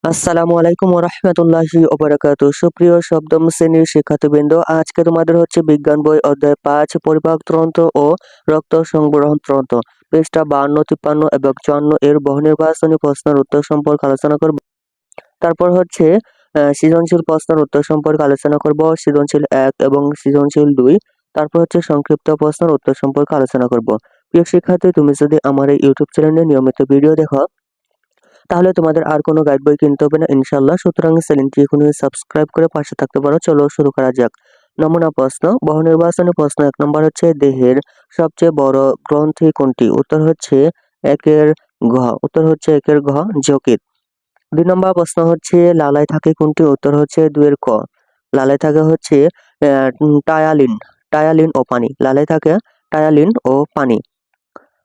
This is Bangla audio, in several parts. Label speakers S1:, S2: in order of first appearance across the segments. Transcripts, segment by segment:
S1: আসসালামু আলাইকুম ওয়া রাহমাতুল্লাহি ওয়া বারাকাতুহু। সুপ্রিয় সপ্তম শ্রেণীর শিক্ষার্থীবৃন্দ, আজকে তোমাদের হচ্ছে বিজ্ঞান বই অধ্যায় ৫ পরিপাকতন্ত্র ও রক্ত সংবহন তন্ত্র, পৃষ্ঠা ৫২, ৫৩ এবং ৫৪ এর বহুনির্বাচনী প্রশ্নের উত্তর সম্পর্কে আলোচনা করব। তারপর হচ্ছে সৃজনশীল প্রশ্নের উত্তর সম্পর্কে আলোচনা করব, সৃজনশীল ১ এবং সৃজনশীল ২। তারপর হচ্ছে সংক্ষিপ্ত প্রশ্নের উত্তর সম্পর্কে আলোচনা করব। প্রিয় শিক্ষার্থী, তুমি যদি আমার এই ইউটিউব চ্যানেলে নিয়মিত ভিডিও দেখো তাহলে তোমাদের আর কোনো গাইড বই কিনতে হবে না ইনশাআল্লাহ। সুতরাং চ্যানেলটি এখনই সাবস্ক্রাইব করে পাশে থাকতে পারো। চলো শুরু করা যাক। নমুনা প্রশ্ন, বহুনির্বাচনী প্রশ্ন। ১ নম্বর হচ্ছে দেহের সবচেয়ে বড় গ্রন্থি কোনটি? উত্তর হচ্ছে একের ঘ। উত্তর হচ্ছে একের ঘ, যকৃৎ। ২ নম্বর প্রশ্ন হচ্ছে লালায় থাকে কোনটি? উত্তর হচ্ছে ২ এর ক। লালায় থাকে হচ্ছে টায়ালিন, টায়ালিন ও পানি। লালায় থাকে টায়ালিন ও পানি।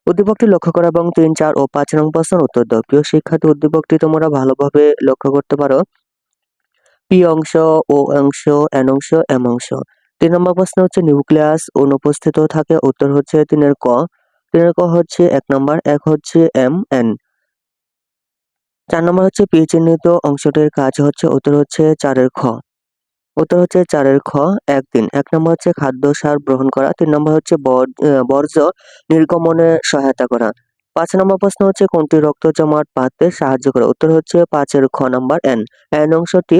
S1: উদ্দীপকটি লক্ষ্য করো এবং ৩, ৪ ও ৫ নং প্রশ্নের উত্তর দাও। প্রিয় শিক্ষার্থী, উদ্দীপকটি তোমরা ভালোভাবে লক্ষ্য করতে পারো। পি অংশ, ও অংশ, এন অংশ, এম অংশ। ৩ নম্বর প্রশ্ন হচ্ছে নিউক্লিয়াস অনুপস্থিত থাকে। উত্তর হচ্ছে ৩ এর ক। ৩ এর ক হচ্ছে ১ নম্বর, ১ হচ্ছে এম, এন। ৪ নম্বর হচ্ছে পি চিহ্নিত অংশটির কাজ হচ্ছে। উত্তর হচ্ছে ৪ এর খ। উত্তর হচ্ছে ৪ এর খ, ১, ৩। ১ নম্বর হচ্ছে খাদ্য সার গ্রহণ করা। ৩ নম্বর হচ্ছে বর্জ্য নির্গমনে সহায়তা করা। ৫ নম্বর প্রশ্ন হচ্ছে কোনটি রক্ত জমাট বাঁধতে সাহায্য করে? উত্তর হচ্ছে ৫ এর খ নাম্বার, এন। এন অংশটি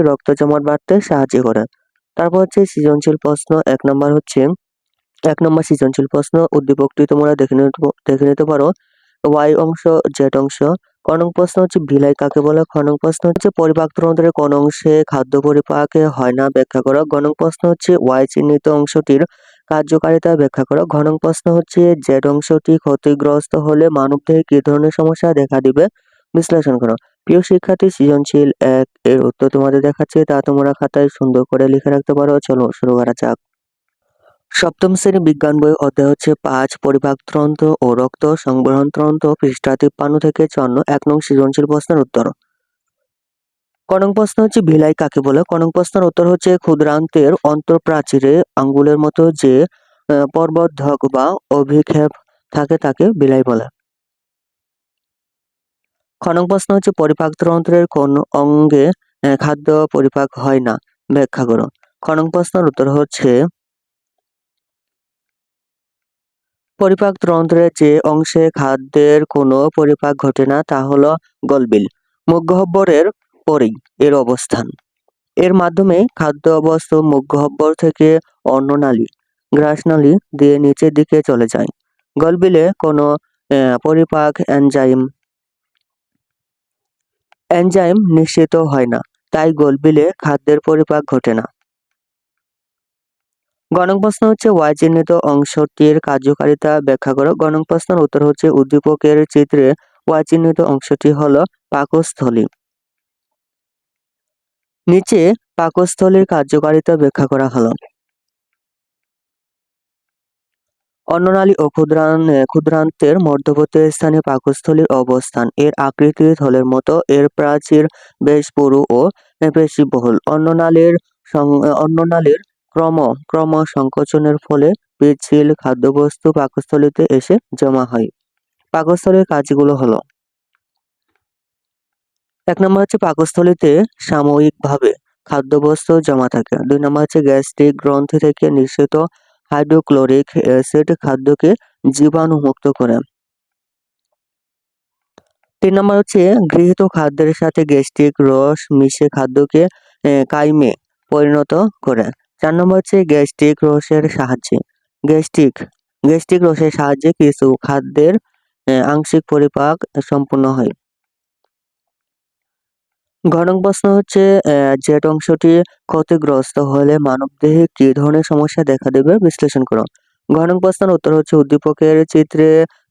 S1: রক্ত জমাট বাঁধতে সাহায্য করে। তারপর হচ্ছে সৃজনশীল প্রশ্ন ১ নম্বর হচ্ছে ১ নম্বর সৃজনশীল প্রশ্ন। উদ্দীপকটি তোমরা দেখে নিতে পারো। ওয়াই অংশ, জেড অংশ। ক নং প্রশ্ন হচ্ছে ভিলাই কাকে বলে? খ নং প্রশ্ন হচ্ছে পরিপাকতন্ত্রের কোন অংশে খাদ্য পরিপাকে হয় না ব্যাখ্যা করো। গ নং প্রশ্ন হচ্ছে ওয়াই চিহ্নিত অংশটির কার্যকারিতা ব্যাখ্যা করো। ঘ নং প্রশ্ন হচ্ছে জেড অংশটি ক্ষতিগ্রস্ত হলে মানবদেহে কি ধরনের সমস্যা দেখা দিবে বিশ্লেষণ করো। প্রিয় শিক্ষার্থী, সৃজনশীল ১ এর উত্তর তোমাদের দেখাচ্ছি, তা তোমরা খাতায় সুন্দর করে লিখে রাখতে পারো। চলো শুরু করা যাক। সপ্তম শ্রেণী বিজ্ঞান বই অধ্যায় হচ্ছে ৫ পরিপাকতন্ত্র ও রক্ত সংবহন তন্ত্র, পৃষ্ঠা ৫৩ থেকে ৫৪। ১ নং সৃজনশীল প্রশ্নের উত্তর। ক নং প্রশ্ন হচ্ছে ভিলাই কাকে বলে? ক নং প্রশ্নের উত্তর হচ্ছে ক্ষুদ্রান্তের অন্তঃপ্রাচীরে আঙ্গুলের মতো যে প্রবর্ধক বা অভিক্ষেপ থাকে তাকে ভিলাই বলে। খ নং প্রশ্ন হচ্ছে পরিপাকতন্ত্রের কোন অঙ্গে খাদ্য পরিপাক হয় না ব্যাখ্যা করো। খ নং প্রশ্নের উত্তর হচ্ছে পরিপাকতন্ত্রের যে অংশে খাদ্যের কোনো পরিপাক ঘটে না তা হলো গলবিল। মুখগহ্বরের পরেই এর অবস্থান। এর মাধ্যমে খাদ্যবস্তু মুখগহ্বর থেকে অন্ননালী, গ্রাসনালী দিয়ে নিচের দিকে চলে যায়। গলবিলে কোনো পরিপাক এনজাইম নিঃসৃত হয় না, তাই গলবিলে খাদ্যের পরিপাক ঘটে না। গ নং প্রশ্ন হচ্ছে ওয়াই চিহ্নিত অংশটির কার্যকারিতা ব্যাখ্যা করো। গ নং প্রশ্নের উত্তর হচ্ছে উদ্দীপকের চিত্রে ওয়াই চিহ্নিত অংশটি হলো পাকস্থলী। নিচে পাকস্থলীর কার্যকারিতা ব্যাখ্যা করা হলো। অন্ননালী ও ক্ষুদ্রান্তের মধ্যবর্তী স্থানে পাকস্থলীর অবস্থান। এর আকৃতি থলের মতো। এর প্রাচীর বেশ পুরু ও পেশিবহুল। অন্ননালীর ক্রম সংকোচনের ফলে পিচ্ছিল খাদ্যবস্তু পাকস্থলীতে এসে জমা হয়। পাকস্থলীর কাজগুলো হলো: ১ নম্বর হচ্ছে পাকস্থলীতে সাময়িকভাবে খাদ্যবস্তু জমা থাকে। ২ নম্বর হচ্ছে গ্যাস্ট্রিক গ্রন্থি থেকে নিঃসৃত হাইড্রোক্লোরিক অ্যাসিড খাদ্যকে জীবাণুমুক্ত করে। ৩ নম্বর হচ্ছে গৃহীত খাদ্যের সাথে গ্যাস্ট্রিক রস মিশে খাদ্যকে কাইমে পরিণত করে। ৪ নম্বর হচ্ছে গ্যাস্ট্রিক রসের সাহায্যে কিছু খাদ্যের আংশিক পরিপাক সম্পন্ন হয়। ঘ নং প্রশ্ন হচ্ছে জেড অংশটি ক্ষতিগ্রস্ত হলে মানবদেহে কি ধরনের সমস্যা দেখা দেবে বিশ্লেষণ করো। ঘ নং প্রশ্নের উত্তর হচ্ছে উদ্দীপকের চিত্রে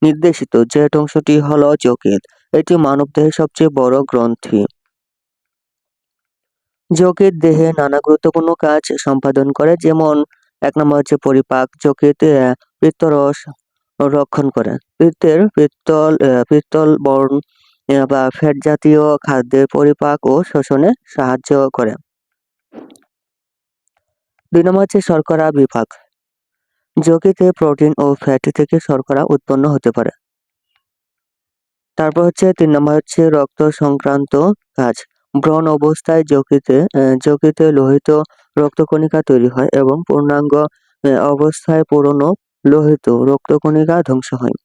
S1: নির্দেশিত জেড অংশটি হলো যকৃৎ। এটি মানবদেহের সবচেয়ে বড় গ্রন্থি। যকৃৎ দেহে নানা গুরুত্বপূর্ণ কাজ সম্পাদন করে, যেমন ১ নম্বর হচ্ছে পরিপাক। যকৃৎ পিত্তরস রক্ষণ করে। পিত্তল বর্ণ বা ফ্যাট জাতীয় খাদ্যের পরিপাক ও শোষণে সাহায্য করে। ২ নম্বর হচ্ছে শর্করা বিপাক। যকৃতে প্রোটিন ও ফ্যাট থেকে শর্করা উৎপন্ন হতে পারে। তারপর হচ্ছে ৩ নাম্বার হচ্ছে রক্ত সংক্রান্ত কাজ। ব্রণ অবস্থায় যকৃতে লোহিত রক্তকণিকা তৈরি হয় এবং পূর্ণাঙ্গ অবস্থায় পুরনো লোহিত রক্তকণিকা ধ্বংস হয়।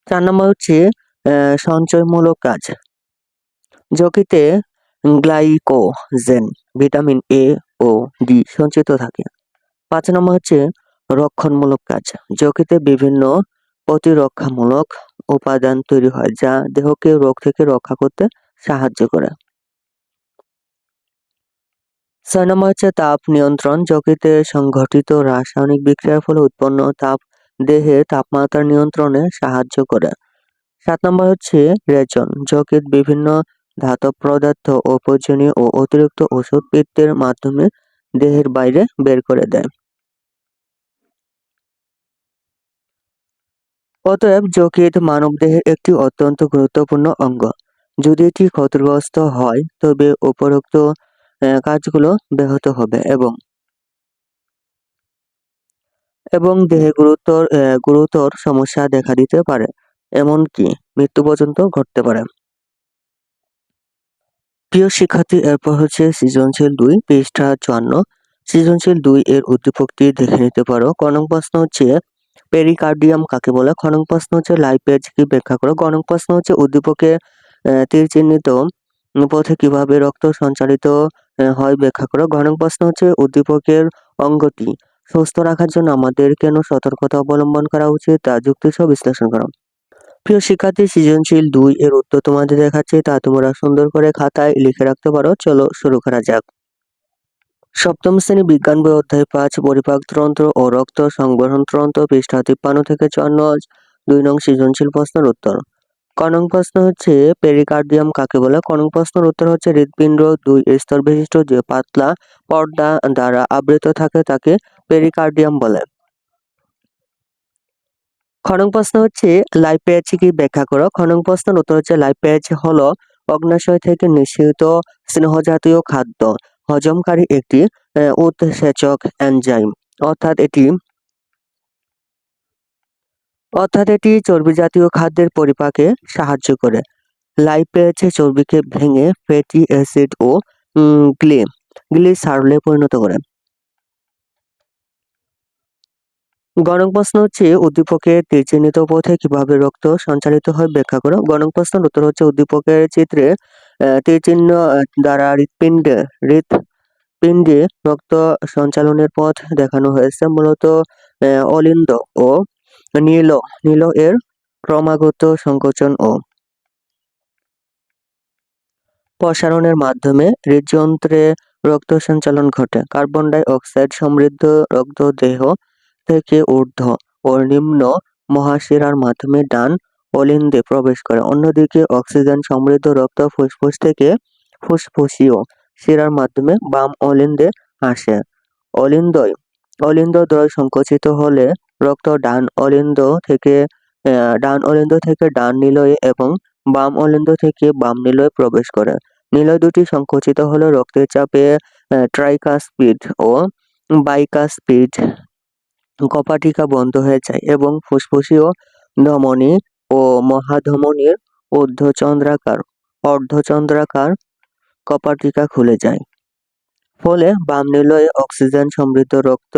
S1: ৪ নাম্বার হচ্ছে সঞ্চয়মূলক কাজ। যকৃতে গ্লাইকোজেন, ভিটামিন এ ও ডি সঞ্চিত থাকে। ৫ নম্বর হচ্ছে রক্ষণমূলক কাজ। যকৃতে বিভিন্ন প্রতিরক্ষামূলক উপাদান তৈরি হয় যা দেহকে রোগ থেকে রক্ষা করতে সাহায্য করে। ৬ নম্বর হচ্ছে তাপ নিয়ন্ত্রণ। যকৃতে সংঘটিত রাসায়নিক বিক্রিয়ার ফলে উৎপন্ন তাপ দেহের তাপমাত্রা নিয়ন্ত্রণে সাহায্য করে। ৭ নম্বর হচ্ছে রেচন। যকৃৎ বিভিন্ন ধাতব পদার্থ, অপ্রয়োজনীয় ও অতিরিক্ত ওষুধ পিত্তের মাধ্যমে দেহের বাইরে বের করে দেয়। অতএব যকৃৎ মানবদেহের একটি অত্যন্ত গুরুত্বপূর্ণ অঙ্গ। যদি এটি ক্ষতিগ্রস্ত হয় তবে উপরোক্ত কাজগুলো ব্যাহত হবে এবং দেহে গুরুতর সমস্যা দেখা দিতে পারে, এমনকি মৃত্যু পর্যন্ত ঘটতে পারে। প্রিয় শিক্ষার্থী, এরপর হচ্ছে সৃজনশীল ২, পৃষ্ঠা ৫৪। সৃজনশীল ২ এর উদ্দীপকটি দেখে নিতে পারো। ক নং প্রশ্ন হচ্ছে পেরিকার্ডিয়াম কাকে বলে? খ নং প্রশ্ন হচ্ছে লাইপেজ কি ব্যাখ্যা করো? গ নং প্রশ্ন হচ্ছে উদ্দীপকে তীর চিহ্নিত পথে কিভাবে রক্ত সঞ্চালিত হয় ব্যাখ্যা করো। ঘ নং প্রশ্ন হচ্ছে উদ্দীপকের অঙ্গটি সুস্থ রাখার জন্য আমাদের কেন সতর্কতা অবলম্বন করা উচিত তা যুক্তিসহ বিশ্লেষণ করো। প্রিয় শিক্ষার্থী, সৃজনশীল ২ এর উত্তর তোমাদের দেখাচ্ছি, তা তোমরা সুন্দর করে খাতায় লিখে রাখতে পারো। চলো শুরু করা যাক। সপ্তম শ্রেণী বিজ্ঞান বই অধ্যায় ৫ পরিপাকতন্ত্র ও রক্ত সংবহন তন্ত্র, পৃষ্ঠা ৫৩ থেকে ৫৪। ২ নং সৃজনশীল প্রশ্নের উত্তর। ক নং প্রশ্ন হচ্ছে পেরিকার্ডিয়াম কাকে বলে? ক নং প্রশ্নের উত্তর হচ্ছে হৃৎপিণ্ড ২ স্তর বিশিষ্ট যে পাতলা পর্দা দ্বারা আবৃত থাকে তাকে পেরিকার্ডিয়াম বলে। খ নং প্রশ্ন হচ্ছে লাইপেজ কি ব্যাখ্যা করো। খ নং প্রশ্নের উত্তর হচ্ছে লাইপেজ হলো অগ্ন্যাশয় থেকে নিঃসৃত স্নেহজাতীয় খাদ্য হজমকারী একটি উৎসেচক এনজাইম, অর্থাৎ এটি চর্বি জাতীয় খাদ্যের পরিপাকে সাহায্য করে। লাইপেজ চর্বিকে ভেঙে ফ্যাটি অ্যাসিড ও গ্লিসারলে পরিণত করে। গ নং প্রশ্ন হচ্ছে উদ্দীপকের তীর চিহ্নিত পথে কিভাবে রক্ত সঞ্চালিত হয় ব্যাখ্যা করো। গ নং প্রশ্নের উত্তর হচ্ছে উদ্দীপকের চিত্রে তীর চিহ্ন দ্বারা হৃৎপিণ্ডে রক্ত সঞ্চালনের পথ দেখানো হয়েছে। মূলত অলিন্দ ও নীল এর ক্রমাগত সংকোচন ও প্রসারণের মাধ্যমে হৃদযন্ত্রে রক্ত সঞ্চালন ঘটে। কার্বন ডাই অক্সাইড সমৃদ্ধ রক্ত দেহ থেকে ঊর্ধ্ব ও নিম্ন মহাশিরার মাধ্যমে ডান অলিন্দে প্রবেশ করে। অন্যদিকে অক্সিজেন সমৃদ্ধ রক্ত ফুসফুস থেকে ফুসফুসীয় শিরার মাধ্যমে বাম অলিন্দে আসে। অলিন্দদ্বয় সংকুচিত হলে রক্ত ডান অলিন্দ থেকে ডান নিলয়ে এবং বাম অলিন্দ থেকে বাম নিলয়ে প্রবেশ করে। নিলয় দুটি সংকুচিত হলে রক্তের চাপে ট্রাইকাসপিড ও বাইকাসপিড কপাটিকা বন্ধ হয়ে যায় এবং ফুসফুসীয় ধমনী ও মহাধমনীর অর্ধচন্দ্রাকার কপাটিকা খুলে যায়। ফলে বাম নিলয়ে অক্সিজেন সমৃদ্ধ রক্ত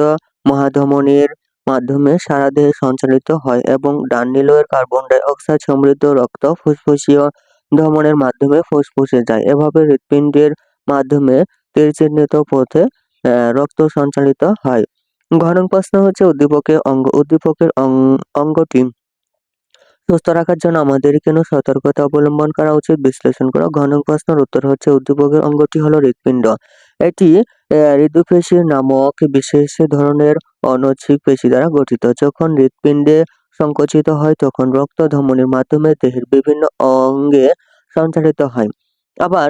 S1: মহাধমনীর মাধ্যমে সারা দেহে সঞ্চালিত হয় এবং ডান নিলয়ের কার্বন ডাই অক্সাইড সমৃদ্ধ রক্ত ফুসফুসীয় ধমনের মাধ্যমে ফুসফুসে যায়। এভাবে হৃৎপিণ্ডের মাধ্যমে তীর চিহ্নিত পথে রক্ত সঞ্চালিত হয়। ঘ নং প্রশ্ন হচ্ছে উদ্দীপকের অঙ্গটি সুস্থ রাখার জন্য আমাদের কেন সতর্কতা অবলম্বন করা উচিত বিশ্লেষণ করো। ঘ নং প্রশ্নের উত্তর হচ্ছে উদ্দীপকের অঙ্গটি হলো হৃৎপিণ্ড। এটি হৃদপেশি নামক বিশেষ ধরনের অনৈচ্ছিক পেশি দ্বারা গঠিত। যখন হৃৎপিণ্ডে সংকুচিত হয় তখন রক্ত ধমনীর মাধ্যমে দেহের বিভিন্ন অঙ্গে সঞ্চালিত হয়। আবার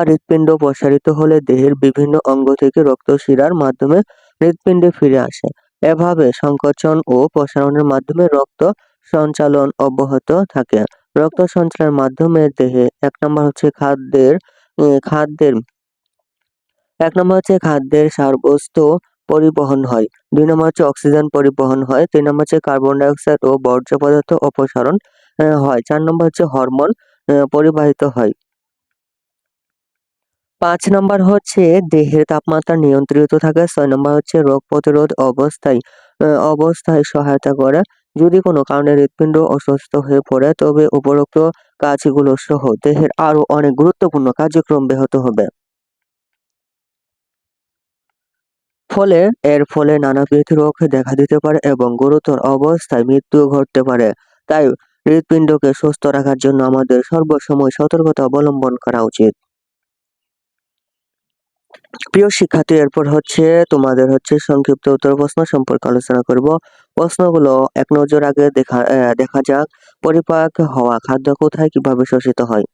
S1: হৃৎপিণ্ড প্রসারিত হলে দেহের বিভিন্ন অঙ্গ থেকে রক্ত শিরার মাধ্যমে হৃৎপিণ্ডে ফিরে আসে। এভাবে সংকোচন ও প্রসারণের মাধ্যমে রক্ত সঞ্চালন অব্যাহত থাকে। রক্ত সঞ্চালনের মাধ্যমে দেহে এক নম্বর হচ্ছে খাদ্যের সারবস্তু পরিবহন হয়। 2 নম্বর হচ্ছে অক্সিজেন পরিবহন হয়। 3 নম্বর হচ্ছে কার্বন ডাই অক্সাইড ও বর্জ্য পদার্থ অপসারণ হয়। 4 নম্বর হচ্ছে হরমোন পরিবাহিত হয়। 5 নাম্বার হচ্ছে দেহের তাপমাত্রা নিয়ন্ত্রিত থাকে। 6 নাম্বার হচ্ছে রোগ প্রতিরোধ অবস্থায় সহায়তা করে। যদি কোনো কারণে হৃৎপিণ্ড অসুস্থ হয়ে পড়ে তবে উপরোক্ত কাজগুলো সহ দেহের আরো অনেক গুরুত্বপূর্ণ কার্যক্রম ব্যাহত হবে। এর ফলে নানাবিধ রোগ দেখা দিতে পারে এবং গুরুতর অবস্থায় মৃত্যুও ঘটতে পারে। তাই হৃৎপিণ্ডকে সুস্থ রাখার জন্য আমাদের সর্বসময় সতর্কতা অবলম্বন করা উচিত। প্রিয় শিক্ষার্থী, এরপর হচ্ছে তোমাদের হচ্ছে সংক্ষিপ্ত উত্তর প্রশ্ন সম্পর্কে আলোচনা করব। প্রশ্নগুলো এক নজর আগে দেখা যাক। পরিপাক হওয়া খাদ্য কোথায় কিভাবে শোষিত হয়?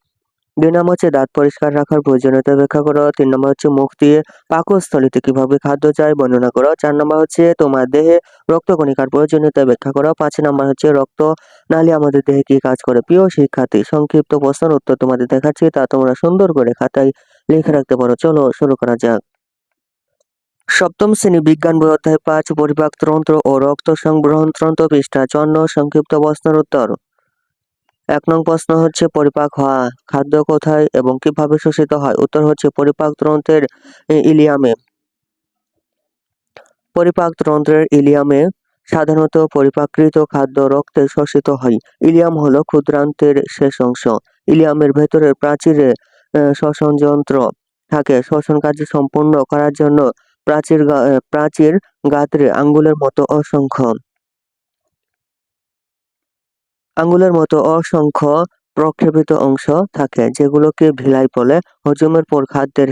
S1: 2 নম্বর হচ্ছে দাঁত পরিষ্কার রাখার প্রয়োজনীয়তা ব্যাখ্যা করো। 3 নম্বর হচ্ছে মুখ দিয়ে পাকস্থলীতে কিভাবে খাদ্য যায় বর্ণনা করো। 4 নম্বর হচ্ছে তোমার দেহে রক্তকণিকার প্রয়োজনীয়তা ব্যাখ্যা করো। 5 নম্বর হচ্ছে রক্ত নালী আমাদের দেহে কি কাজ করে? প্রিয় শিক্ষার্থী, সংক্ষিপ্ত প্রশ্নের উত্তর তোমাদের দেখাচ্ছি, তা তোমরা সুন্দর করে খাতায় লিখে রাখতে পারো। চলো শুরু করা যাক। সপ্তম শ্রেণী বিজ্ঞান বই অধ্যায় 5 পরিপাক তন্ত্র ও রক্ত সংবহন তন্ত্র পৃষ্ঠা 54 সংক্ষিপ্ত প্রশ্নের উত্তর। 1 নং প্রশ্ন হচ্ছে পরিপাক হওয়া খাদ্য কোথায় এবং কিভাবে শোষিত হয়? উত্তর হচ্ছে পরিপাক তন্ত্রের ইলিয়ামে। পরিপাক তন্ত্রের ইলিয়ামে সাধারণত পরিপাকৃত খাদ্য রক্তে শোষিত হয়। ইলিয়াম হলো ক্ষুদ্রান্ত্রের শেষ অংশ। ইলিয়ামের ভেতরের প্রাচীরে শ্বসন যন্ত্র থাকে। শ্বসন কার্য সম্পন্ন করার জন্য প্রাচীর গাত্রে আঙ্গুলের মতো অসংখ্য প্রক্ষেপিত অংশ থাকে, যেগুলোকে ভিলাই বলে। হজমের পর খাদ্যের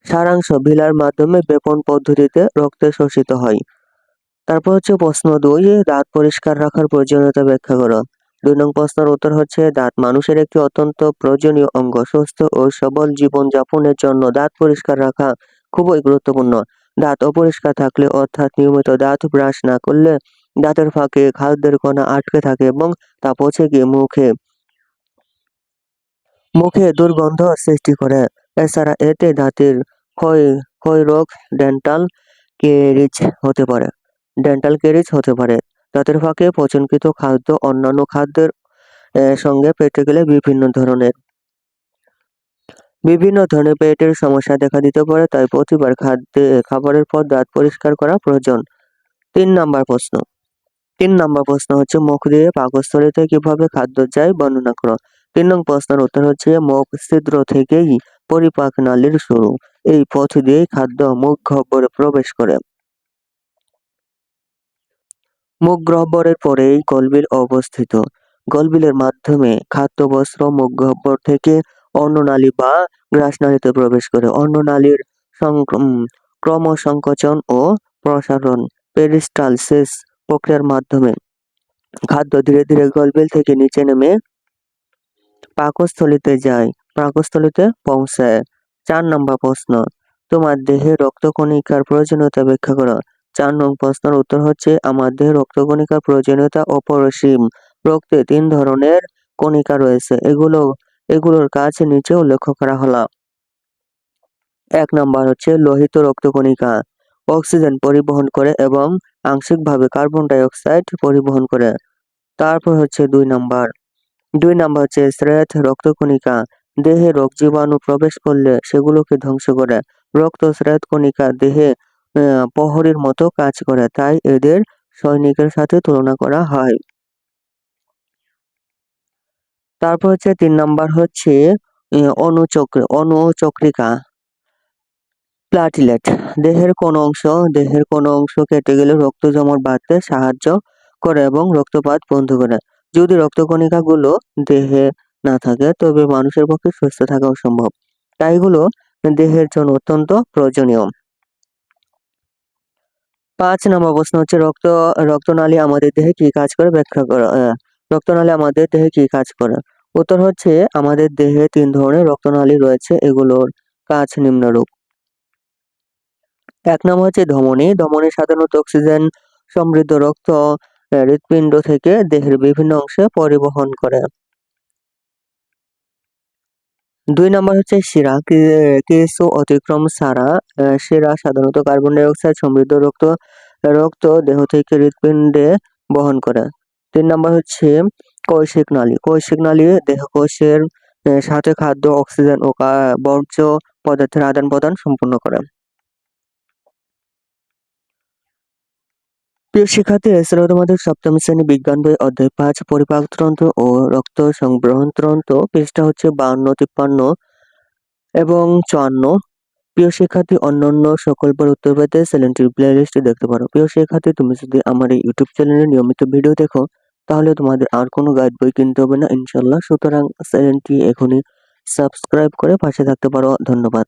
S1: সারাংশ ভিলার মাধ্যমে বেপন পদ্ধতিতে রক্তে শোষিত হয়। তারপর হচ্ছে প্রশ্ন 2, দাঁত পরিষ্কার রাখার প্রয়োজনীয়তা ব্যাখ্যা করো। 2 নং প্রশ্নের উত্তর হচ্ছে দাঁত মানুষের একটি অত্যন্ত প্রয়োজনীয় অঙ্গ। সুস্থ ও সবল জীবন যাপনের জন্য দাঁত পরিষ্কার রাখা খুবই গুরুত্বপূর্ণ। দাঁত অপরিষ্কার থাকলে, অর্থাৎ নিয়মিত দাঁত ব্রাশ না করলে, দাঁতের ফাঁকে খাদ্যের কণা আটকে থাকে এবং তা পচে গিয়ে মুখে দুর্গন্ধ সৃষ্টি করে। এছাড়া এতে দাঁতের ক্ষয় ক্ষয় রোগ, ক্যারিজ হতে পারে ডেন্টাল ক্যারিজ হতে পারে। দাঁতের ফাঁকে পচনকৃত খাদ্য অন্যান্য খাদ্যের সঙ্গে পেটে গেলে বিভিন্ন ধরনের পেটের সমস্যা দেখা দিতে পারে। তাই প্রতিবার খাবারের পর দাঁত পরিষ্কার করা প্রয়োজন। 3 নাম্বার প্রশ্ন। 3 নাম্বার প্রশ্ন হচ্ছে মুখ দিয়ে পাকস্থলীতে কিভাবে খাদ্য যায় বর্ণনা করো। 3 নং প্রশ্নের উত্তর হচ্ছে মুখ ছিদ্র থেকেই পরিপাক নালীর শুরু। এই পথ দিয়েই খাদ্য মুখ গহ্বরে প্রবেশ করে। মুখ গহ্বরের পরেই গলবিল অবস্থিত। গলবিলের মাধ্যমে খাদ্যবস্ত্র মুখ গহ্বর থেকে অন্ননালী বা গ্রাসনালীতে প্রবেশ করে। অন্ননালীর ক্রমসংকোচন ও প্রসারণ পেরিস্টালসিস প্রক্রিয়ার মাধ্যমে খাদ্য ধীরে ধীরে গলবিল থেকে নিচে নেমে পাকস্থলীতে পৌঁছায়। 4 নম্বর প্রশ্ন, তোমার দেহে রক্তকণিকার প্রয়োজনীয়তা ব্যাখ্যা করো। 4 নং প্রশ্নের উত্তর হচ্ছে আমার দেহে রক্তকণিকার প্রয়োজনীয়তা অপরিসীম। রক্তে 3 ধরনের কণিকা রয়েছে। এগুলোর কাজ নিচে উল্লেখ করা হলো। 1 নাম্বার হচ্ছে লোহিত রক্তকণিকা অক্সিজেন পরিবহন করে এবং আংশিকভাবে কার্বন ডাই অক্সাইড পরিবহন করে। তারপর হচ্ছে 2 নাম্বার হচ্ছে শ্বেত রক্তকণিকা দেহে রোগ জীবাণু প্রবেশ করলে সেগুলোকে ধ্বংস করে। রক্ত শ্বেত কণিকা দেহে প্রহরীর মতো কাজ করে, তাই এদের সৈনিকের সাথে তুলনা করা হয়। তারপর হচ্ছে 3 নাম্বার হচ্ছে অনুচক্রিকা প্লাটিলেট দেহের কোন অংশ কেটে গেলে রক্ত জমাট বাঁধতে সাহায্য করে এবং রক্তপাত বন্ধ করে। যদি রক্তকণিকাগুলো দেহে না থাকে তবে মানুষের পক্ষে সুস্থ থাকা অসম্ভব। তাই এগুলো দেহের জন্য অত্যন্ত প্রয়োজনীয়। 5 নম্বর প্রশ্ন হচ্ছে রক্তনালী আমাদের দেহে কি কাজ করে ব্যাখ্যা করো। রক্তনালী আমাদের দেহে কি কাজ করে? উত্তর হচ্ছে আমাদের দেহে 3 ধরনের রক্তনালী রয়েছে। এগুলোর কাজ নিম্নরূপ। 1 নম্বর হচ্ছে ধমনী। ধমনী সাধারণত অক্সিজেন সমৃদ্ধ রক্ত হৃৎপিণ্ড থেকে দেহের বিভিন্ন অংশে পরিবহন করে। 2 নাম্বার হচ্ছে শিরা। কিছু অতিক্রম ছাড়া শিরা সাধারণত কার্বন ডাই অক্সাইড সমৃদ্ধ রক্ত দেহ থেকে হৃৎপিণ্ডে বহন করে। 3 নাম্বার হচ্ছে কৈশিক নালী। কৈশিক নালী দেহকোষের সাথে খাদ্য, অক্সিজেন ও বর্জ্য পদার্থের আদান-প্রদান সম্পন্ন করে। প্রিয় শিক্ষার্থী, এছাড়াও তোমাদের সপ্তম শ্রেণী বিজ্ঞান বই অধ্যায় 5 পরিপাকতন্ত্র ও রক্ত সংবহনতন্ত্র পৃষ্ঠা হচ্ছে 52, 53 এবং 54। প্রিয় শিক্ষার্থী, অন্যান্য সকল বইয়ের উত্তর পেতে চ্যানেলটির প্লেলিস্টে দেখতে পারো। প্রিয় শিক্ষার্থী, তুমি যদি আমার এই ইউটিউব চ্যানেলে নিয়মিত ভিডিও দেখো তাহলে তোমাদের আর কোনো গাইড বই কিনতে হবে না ইনশাল্লাহ। সুতরাং চ্যানেলটি এখনই সাবস্ক্রাইব করে পাশে থাকতে পারো। ধন্যবাদ।